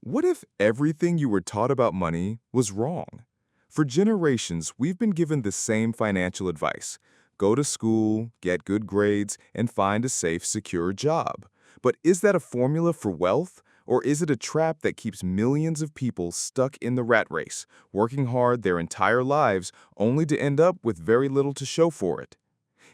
What if everything you were taught about money was wrong? For generations, we've been given the same financial advice. Go to school, get good grades, and find a safe, secure job. But is that a formula for wealth? Or is it a trap that keeps millions of people stuck in the rat race, working hard their entire lives only to end up with very little to show for it?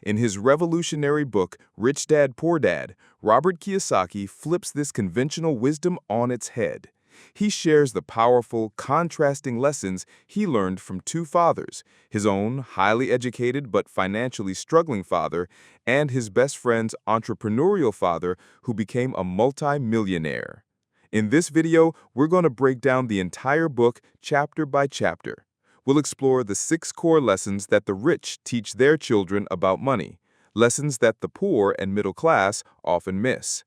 In his revolutionary book, Rich Dad, Poor Dad, Robert Kiyosaki flips this conventional wisdom on its head. He shares the powerful, contrasting lessons he learned from two fathers, his own highly educated but financially struggling father, and his best friend's entrepreneurial father who became a multi-millionaire. In this video, we're going to break down the entire book chapter by chapter. We'll explore the 6 core lessons that the rich teach their children about money, lessons that the poor and middle class often miss.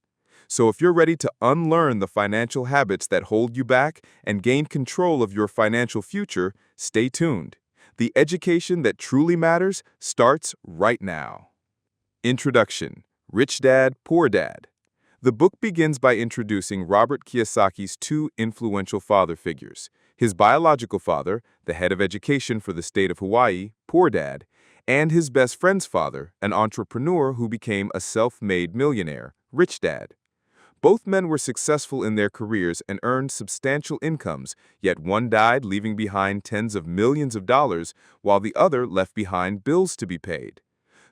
So if you're ready to unlearn the financial habits that hold you back and gain control of your financial future, stay tuned. The education that truly matters starts right now. Introduction: Rich Dad, Poor Dad. The book begins by introducing Robert Kiyosaki's 2 influential father figures: his biological father, the head of education for the state of Hawaii, Poor Dad, and his best friend's father, an entrepreneur who became a self-made millionaire, Rich Dad. Both men were successful in their careers and earned substantial incomes, yet one died leaving behind tens of millions of dollars, while the other left behind bills to be paid.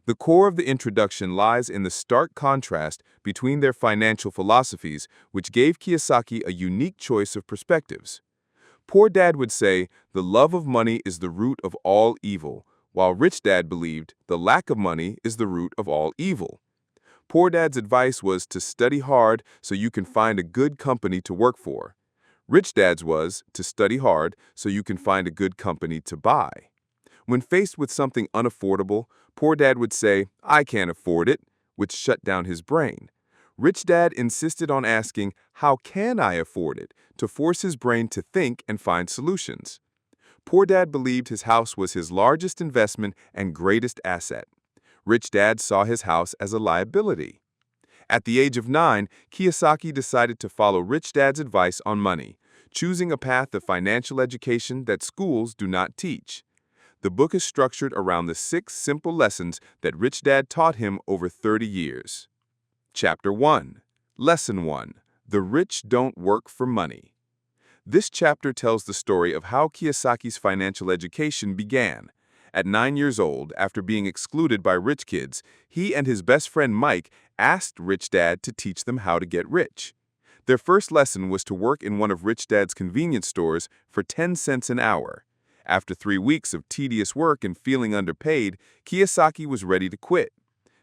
The core of the introduction lies in the stark contrast between their financial philosophies, which gave Kiyosaki a unique choice of perspectives. Poor Dad would say, the love of money is the root of all evil, while Rich Dad believed the lack of money is the root of all evil. Poor Dad's advice was to study hard so you can find a good company to work for. Rich Dad's was to study hard so you can find a good company to buy. When faced with something unaffordable, Poor Dad would say, "I can't afford it," which shut down his brain. Rich Dad insisted on asking, "How can I afford it?" to force his brain to think and find solutions. Poor Dad believed his house was his largest investment and greatest asset. Rich Dad saw his house as a liability. At the age of 9, Kiyosaki decided to follow Rich Dad's advice on money, choosing a path of financial education that schools do not teach. The book is structured around the 6 simple lessons that Rich Dad taught him over 30 years. Chapter 1. Lesson 1. The Rich Don't Work for Money. This chapter tells the story of how Kiyosaki's financial education began. At 9 years old, after being excluded by rich kids, he and his best friend Mike asked Rich Dad to teach them how to get rich. Their first lesson was to work in one of Rich Dad's convenience stores for 10 cents an hour. After 3 weeks of tedious work and feeling underpaid, Kiyosaki was ready to quit.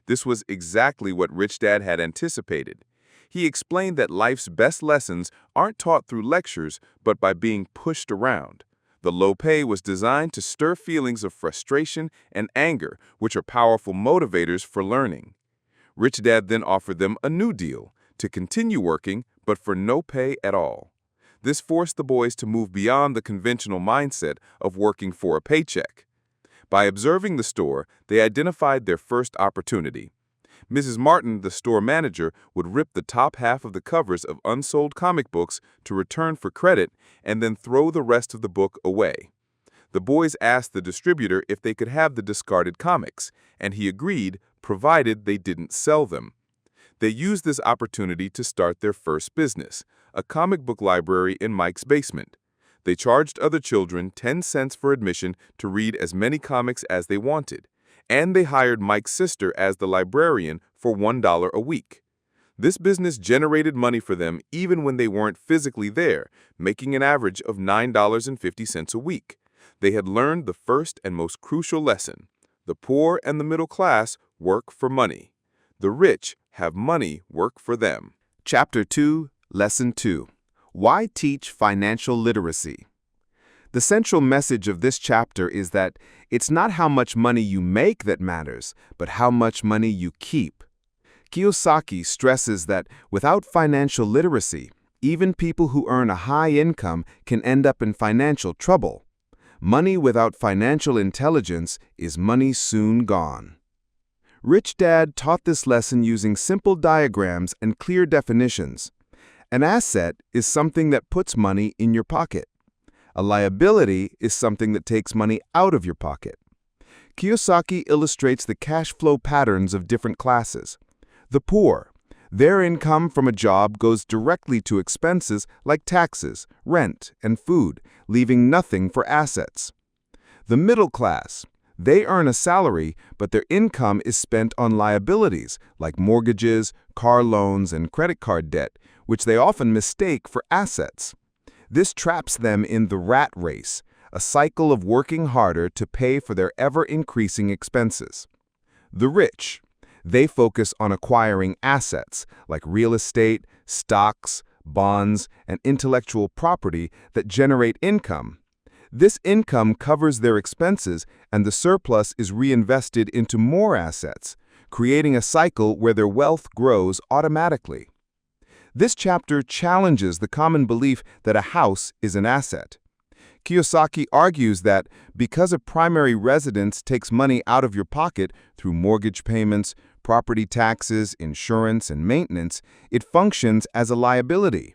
This was exactly what Rich Dad had anticipated. He explained that life's best lessons aren't taught through lectures, but by being pushed around. The low pay was designed to stir feelings of frustration and anger, which are powerful motivators for learning. Rich Dad then offered them a new deal, to continue working, but for no pay at all. This forced the boys to move beyond the conventional mindset of working for a paycheck. By observing the store, they identified their first opportunity. Mrs. Martin, the store manager, would rip the top half of the covers of unsold comic books to return for credit and then throw the rest of the book away. The boys asked the distributor if they could have the discarded comics, and he agreed, provided they didn't sell them. They used this opportunity to start their first business, a comic book library in Mike's basement. They charged other children 10 cents for admission to read as many comics as they wanted, and they hired Mike's sister as the librarian for $1 a week. This business generated money for them even when they weren't physically there, making an average of $9.50 a week. They had learned the first and most crucial lesson: the poor and the middle class work for money. The rich have money work for them. Chapter 2, Lesson 2. Why teach financial literacy? The central message of this chapter is that it's not how much money you make that matters, but how much money you keep. Kiyosaki stresses that without financial literacy, even people who earn a high income can end up in financial trouble. Money without financial intelligence is money soon gone. Rich Dad taught this lesson using simple diagrams and clear definitions. An asset is something that puts money in your pocket. A liability is something that takes money out of your pocket. Kiyosaki illustrates the cash flow patterns of different classes. The poor. Their income from a job goes directly to expenses like taxes, rent, and food, leaving nothing for assets. The middle class. They earn a salary, but their income is spent on liabilities like mortgages, car loans, and credit card debt, which they often mistake for assets. This traps them in the rat race, a cycle of working harder to pay for their ever-increasing expenses. The rich. They focus on acquiring assets like real estate, stocks, bonds, and intellectual property that generate income. This income covers their expenses, and the surplus is reinvested into more assets, creating a cycle where their wealth grows automatically. This chapter challenges the common belief that a house is an asset. Kiyosaki argues that because a primary residence takes money out of your pocket through mortgage payments, property taxes, insurance, and maintenance, it functions as a liability.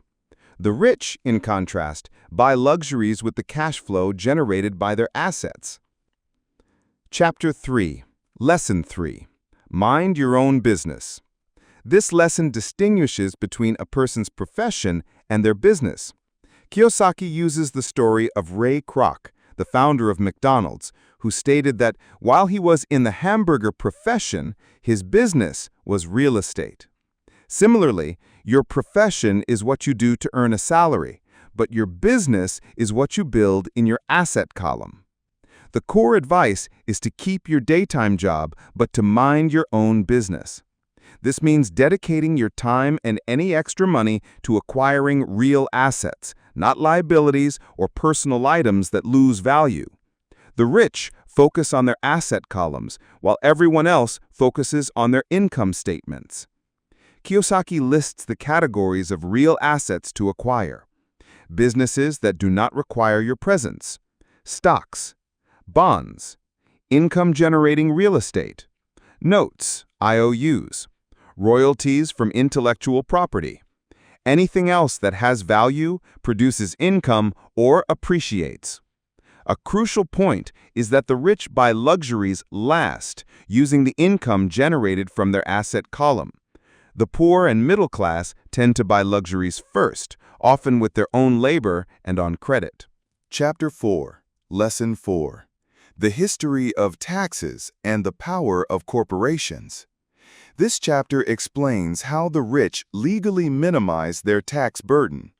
The rich, in contrast, buy luxuries with the cash flow generated by their assets. Chapter 3. Lesson 3. Mind your own business. This lesson distinguishes between a person's profession and their business. Kiyosaki uses the story of Ray Kroc, the founder of McDonald's, who stated that while he was in the hamburger profession, his business was real estate. Similarly, your profession is what you do to earn a salary, but your business is what you build in your asset column. The core advice is to keep your daytime job, but to mind your own business. This means dedicating your time and any extra money to acquiring real assets, not liabilities or personal items that lose value. The rich focus on their asset columns, while everyone else focuses on their income statements. Kiyosaki lists the categories of real assets to acquire. Businesses that do not require your presence. Stocks. Bonds. Income-generating real estate. Notes, IOUs. Royalties from intellectual property. Anything else that has value, produces income, or appreciates. A crucial point is that the rich buy luxuries last, using the income generated from their asset column. The poor and middle class tend to buy luxuries first, often with their own labor and on credit. Chapter 4. Lesson 4. The History of Taxes and the Power of Corporations. This chapter explains how the rich legally minimize their tax burden.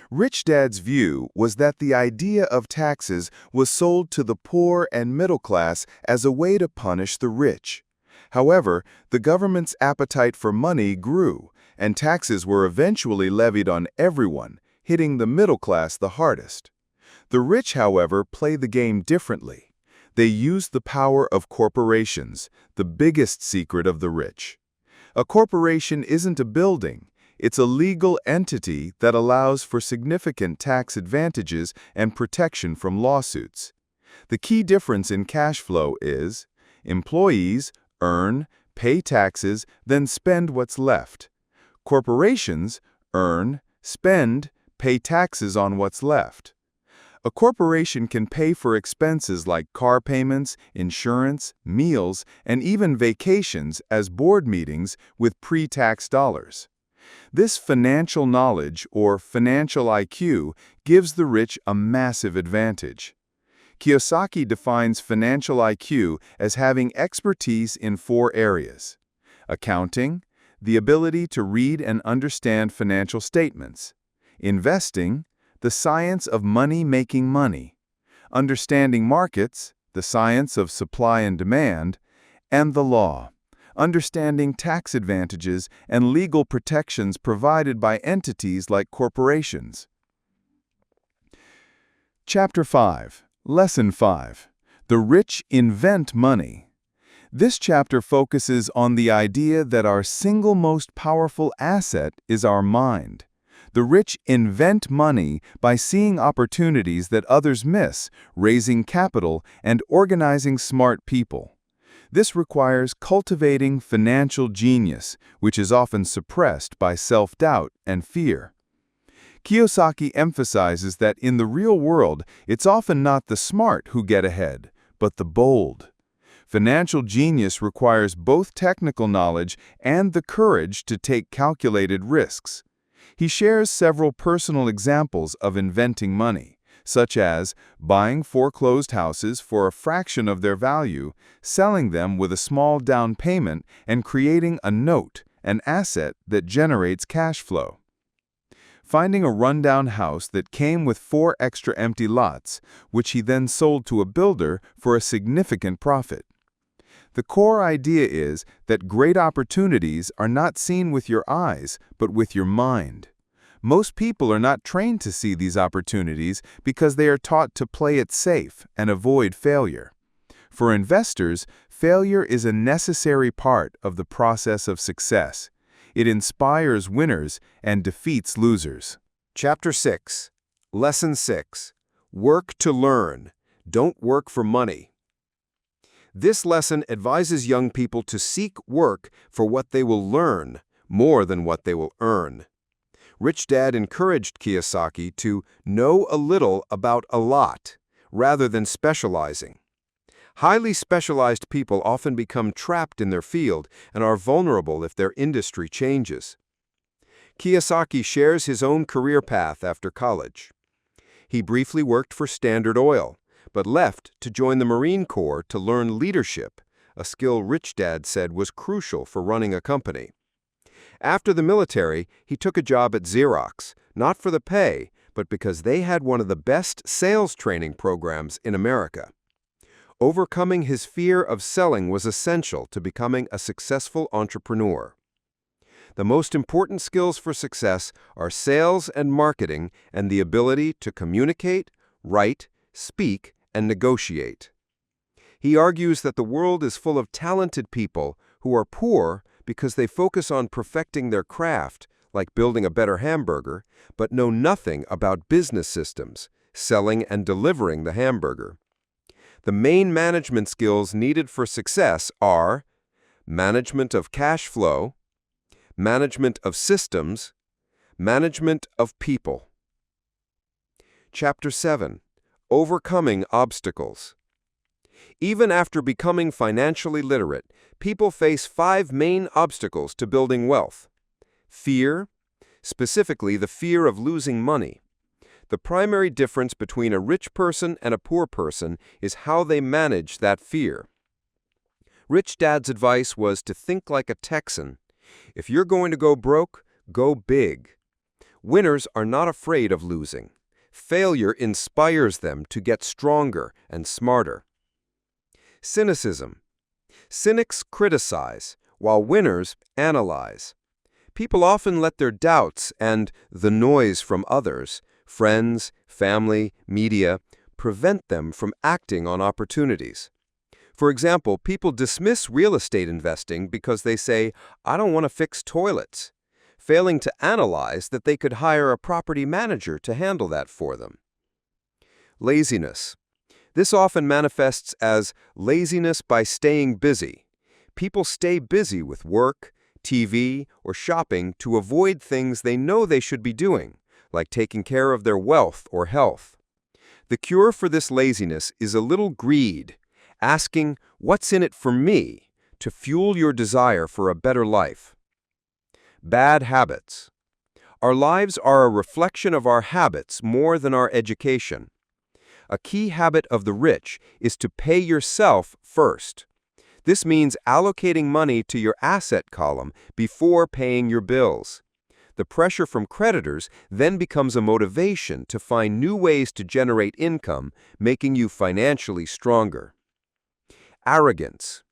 Rich Dad's view was that the idea of taxes was sold to the poor and middle class as a way to punish the rich. However, the government's appetite for money grew, and taxes were eventually levied on everyone, hitting the middle class the hardest. The rich, however, play the game differently. They use the power of corporations, the biggest secret of the rich. A corporation isn't a building. It's a legal entity that allows for significant tax advantages and protection from lawsuits. The key difference in cash flow is employees earn, pay taxes, then spend what's left. Corporations earn, spend, pay taxes on what's left. A corporation can pay for expenses like car payments, insurance, meals, and even vacations as board meetings with pre-tax dollars. This financial knowledge, or financial IQ, gives the rich a massive advantage. Kiyosaki defines financial IQ as having expertise in 4 areas: accounting, the ability to read and understand financial statements; investing, the science of money making money; understanding markets, the science of supply and demand; and the law, understanding tax advantages and legal protections provided by entities like corporations. Chapter 5. Lesson 5. The rich invent money. This chapter focuses on the idea that our single most powerful asset is our mind. The rich invent money by seeing opportunities that others miss, raising capital, and organizing smart people. This requires cultivating financial genius, which is often suppressed by self-doubt and fear. Kiyosaki emphasizes that in the real world, it's often not the smart who get ahead, but the bold. Financial genius requires both technical knowledge and the courage to take calculated risks. He shares several personal examples of inventing money, such as buying foreclosed houses for a fraction of their value, selling them with a small down payment, and creating a note, an asset that generates cash flow. Finding a rundown house that came with 4 extra empty lots, which he then sold to a builder for a significant profit. The core idea is that great opportunities are not seen with your eyes, but with your mind. Most people are not trained to see these opportunities because they are taught to play it safe and avoid failure. For investors, failure is a necessary part of the process of success. It inspires winners and defeats losers. Chapter 6. Lesson 6. Work to learn. Don't work for money. This lesson advises young people to seek work for what they will learn more than what they will earn. Rich Dad encouraged Kiyosaki to know a little about a lot, rather than specializing. Highly specialized people often become trapped in their field and are vulnerable if their industry changes. Kiyosaki shares his own career path after college. He briefly worked for Standard Oil, but left to join the Marine Corps to learn leadership, a skill Rich Dad said was crucial for running a company. After the military, he took a job at Xerox, not for the pay, but because they had one of the best sales training programs in America. Overcoming his fear of selling was essential to becoming a successful entrepreneur. The most important skills for success are sales and marketing and the ability to communicate, write, speak, and negotiate. He argues that the world is full of talented people who are poor because they focus on perfecting their craft, like building a better hamburger, but know nothing about business systems, selling and delivering the hamburger. The main management skills needed for success are management of cash flow, management of systems, management of people. Chapter 7. Overcoming obstacles. Even after becoming financially literate, people face 5 main obstacles to building wealth. Fear, specifically the fear of losing money. The primary difference between a rich person and a poor person is how they manage that fear. Rich Dad's advice was to think like a Texan. If you're going to go broke, go big. Winners are not afraid of losing. Failure inspires them to get stronger and smarter. Cynicism. Cynics criticize, while winners analyze. People often let their doubts and the noise from others, friends, family, media, prevent them from acting on opportunities. For example, people dismiss real estate investing because they say, "I don't want to fix toilets," failing to analyze that they could hire a property manager to handle that for them. Laziness. This often manifests as laziness by staying busy. People stay busy with work, TV, or shopping to avoid things they know they should be doing, like taking care of their wealth or health. The cure for this laziness is a little greed, asking, "What's in it for me?" to fuel your desire for a better life. Bad habits. Our lives are a reflection of our habits more than our education. A key habit of the rich is to pay yourself first. This means allocating money to your asset column before paying your bills. The pressure from creditors then becomes a motivation to find new ways to generate income, making you financially stronger. Arrogance.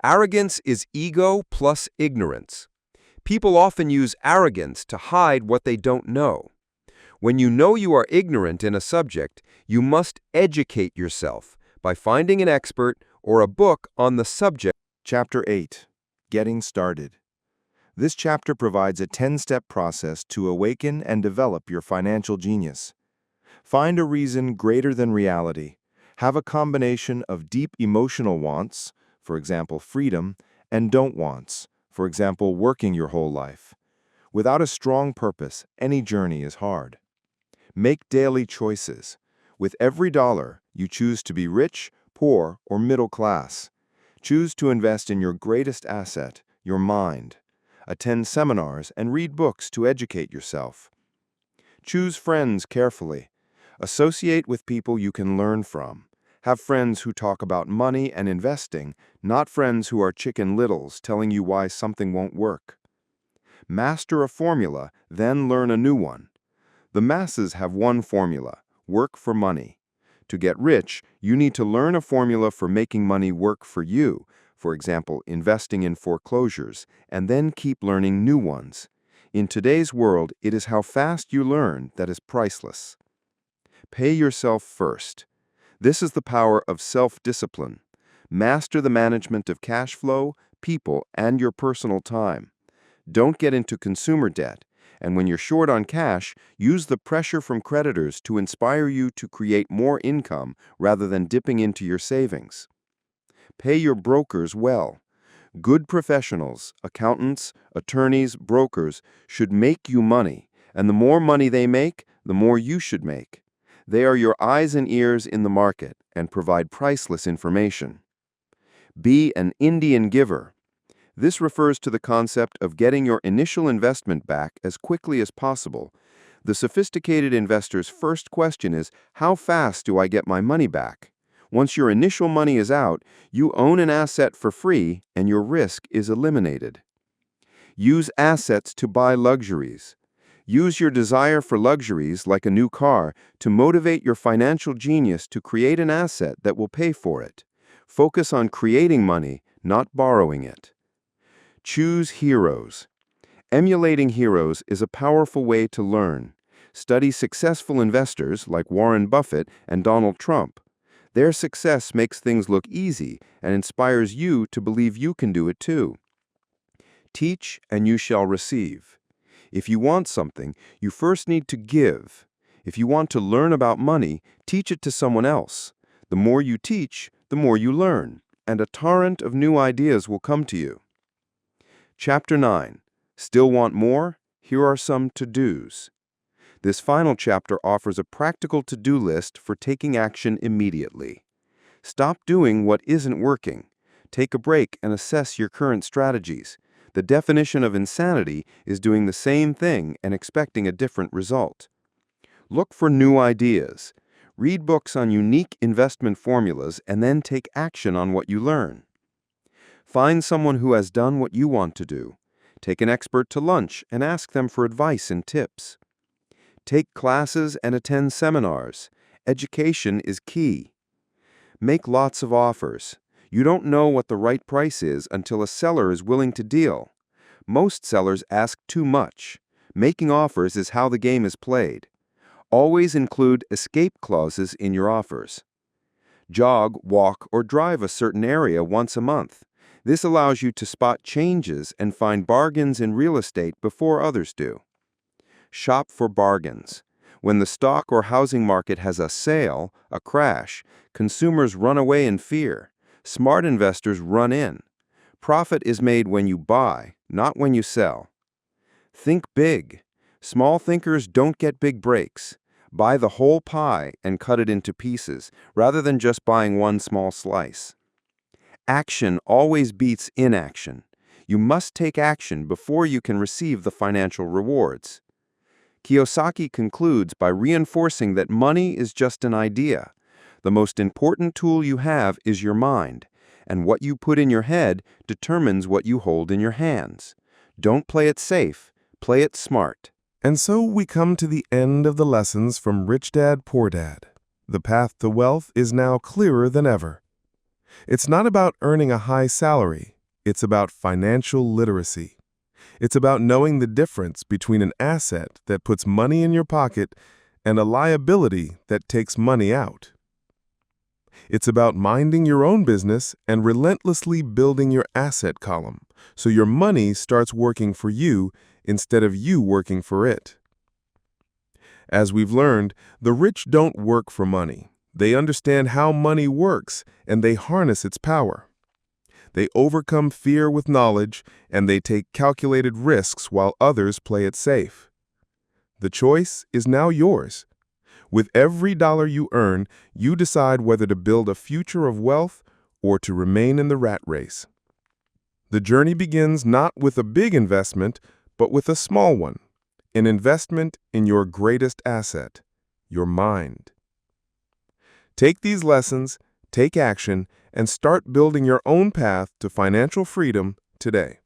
Arrogance is ego plus ignorance. People often use arrogance to hide what they don't know. When you know you are ignorant in a subject, you must educate yourself by finding an expert or a book on the subject. Chapter 8. Getting Started. This chapter provides a 10-step process to awaken and develop your financial genius. Find a reason greater than reality. Have a combination of deep emotional wants, for example, freedom, and don't wants, for example, working your whole life. Without a strong purpose, any journey is hard. Make daily choices. With every dollar, you choose to be rich, poor, or middle class. Choose to invest in your greatest asset, your mind. Attend seminars and read books to educate yourself. Choose friends carefully. Associate with people you can learn from. Have friends who talk about money and investing, not friends who are chicken littles telling you why something won't work. Master a formula, then learn a new one. The masses have one formula: work for money. To get rich, you need to learn a formula for making money work for you, for example, investing in foreclosures, and then keep learning new ones. In today's world, it is how fast you learn that is priceless. Pay yourself first. This is the power of self-discipline. Master the management of cash flow, people, and your personal time. Don't get into consumer debt, and when you're short on cash, use the pressure from creditors to inspire you to create more income rather than dipping into your savings. Pay your brokers well. Good professionals, accountants, attorneys, brokers, should make you money, and the more money they make, the more you should make. They are your eyes and ears in the market and provide priceless information. Be an Indian giver. This refers to the concept of getting your initial investment back as quickly as possible. The sophisticated investor's first question is, how fast do I get my money back? Once your initial money is out, you own an asset for free and your risk is eliminated. Use assets to buy luxuries. Use your desire for luxuries, like a new car, to motivate your financial genius to create an asset that will pay for it. Focus on creating money, not borrowing it. Choose heroes. Emulating heroes is a powerful way to learn. Study successful investors like Warren Buffett and Donald Trump. Their success makes things look easy and inspires you to believe you can do it too. Teach and you shall receive. If you want something, you first need to give. If you want to learn about money, teach it to someone else. The more you teach, the more you learn, and a torrent of new ideas will come to you. Chapter 9. Still want more? Here are some to-dos. This final chapter offers a practical to-do list for taking action immediately. Stop doing what isn't working. Take a break and assess your current strategies. The definition of insanity is doing the same thing and expecting a different result. Look for new ideas. Read books on unique investment formulas and then take action on what you learn. Find someone who has done what you want to do. Take an expert to lunch and ask them for advice and tips. Take classes and attend seminars. Education is key. Make lots of offers. You don't know what the right price is until a seller is willing to deal. Most sellers ask too much. Making offers is how the game is played. Always include escape clauses in your offers. Jog, walk, or drive a certain area once a month. This allows you to spot changes and find bargains in real estate before others do. Shop for bargains. When the stock or housing market has a sale, a crash, consumers run away in fear. Smart investors run in. Profit is made when you buy, not when you sell. Think big. Small thinkers don't get big breaks. Buy the whole pie and cut it into pieces, rather than just buying one small slice. Action always beats inaction. You must take action before you can receive the financial rewards. Kiyosaki concludes by reinforcing that money is just an idea. The most important tool you have is your mind, and what you put in your head determines what you hold in your hands. Don't play it safe, play it smart. And so we come to the end of the lessons from Rich Dad, Poor Dad. The path to wealth is now clearer than ever. It's not about earning a high salary. It's about financial literacy. It's about knowing the difference between an asset that puts money in your pocket and a liability that takes money out. It's about minding your own business and relentlessly building your asset column so your money starts working for you instead of you working for it. As we've learned, the rich don't work for money. They understand how money works and they harness its power. They overcome fear with knowledge, and they take calculated risks while others play it safe. The choice is now yours. With every dollar you earn, you decide whether to build a future of wealth or to remain in the rat race. The journey begins not with a big investment, but with a small one, an investment in your greatest asset, your mind. Take these lessons, take action, and start building your own path to financial freedom today.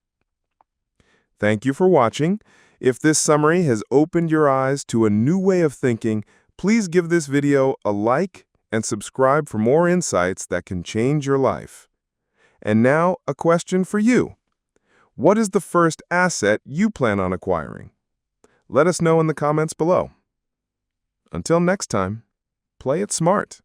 Thank you for watching. If this summary has opened your eyes to a new way of thinking, please give this video a like and subscribe for more insights that can change your life. And now, a question for you. What is the first asset you plan on acquiring? Let us know in the comments below. Until next time, play it smart.